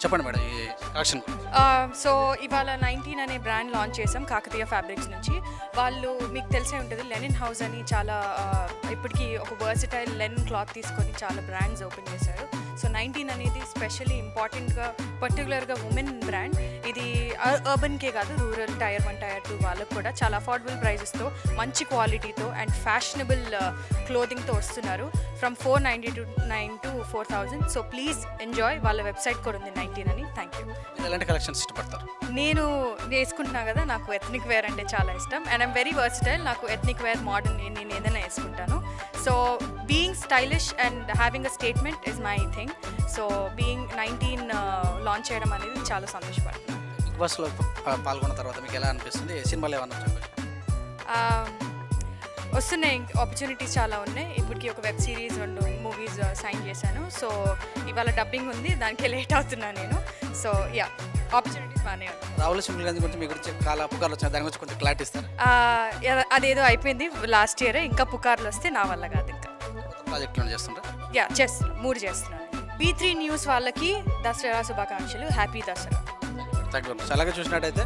చెప్పండి మేడం ఈ collection. So ఇవాళ 19 అనే బ్రాండ్ లాంచ్ చేసాం కాకతీయ ఫ్యాబ్రిక్స్ నుంచి. వాళ్ళు మీకు తెలిసే ఉంటుంది లెనిన్ హౌస్ అని చాలా ఇప్పటికీ ఒక వర్సిటైల్ లెనిన్ క్లాత్ తీసుకొని చాలా బ్రాండ్స్ ఓపెన్ చేశారు. సో 19 అనేది స్పెషల్లీ ఇంపార్టెంట్గా పర్టికులర్గా ఉమెన్ బ్రాండ్. ఇది అర్బన్కే కాదు రూరల్ టైర్ 1 టైర్ 2 వాళ్ళకు కూడా చాలా అఫోర్డబుల్ ప్రైజెస్తో మంచి క్వాలిటీతో అండ్ ఫ్యాషనబుల్ క్లోదింగ్తో వస్తున్నారు. From 499 to 4000. So please enjoy. వాళ్ళ వెబ్సైట్ కూడా ఉంది 19 అని. Thank you. ఎలాంటి కలెక్షన్స్ ఇష్టపడతారు? నేను వేసుకుంటున్నా కదా, నాకు ఎథ్నిక్ వేర్ అంటే చాలా ఇష్టం అండ్ ఐమ్ వెరీ వర్సిటైల్. నాకు ఎథ్నిక్ వేర్ మోడర్న్ నేను ఏదైనా వేసుకుంటాను. So being stylish and having a statement is my thing. So being 19 launch చేయడం అనేది చాలా సంతోషపడుతున్నాను. బిగ్ బాస్లో పాల్గొన్న తర్వాత మీకు ఎలా అనిపిస్తుంది? సినిమాలు ఏమన్నా చెప్పండి. వస్తున్నాయి ఆపర్చునిటీస్ చాలా ఉన్నాయి. ఇప్పటికీ ఒక వెబ్ సిరీస్ 2 మూవీస్ సైన్ చేశాను. సో ఇవాళ డబ్బింగ్ ఉంది, దానికి లేట్ అవుతున్నాను నేను. సో యా, ఆపర్చునిటీస్ బాగానే ఉన్నాయి. రాహుల్ సింగ్ గాంధీ గురించి మీ గురించి చాలా పుకార్లు వచ్చినాయి, దాని గురించి కొంచెం క్లారిటీ ఇస్తారు. అదేదో అయిపోయింది లాస్ట్ ఇయర్. ఇంకా పుకార్లు వస్తే నా వల్ల కాదు. ఇంకా ప్రాజెక్టులను చేస్తుంటారు? యా చేస్తున్నాను, 3 చేస్తున్నాను. P3 న్యూస్ వాళ్ళకి దసరా శుభాకాంక్షలు. హ్యాపీ దసరా. Thank you. అలాగే చూసినట్టయితే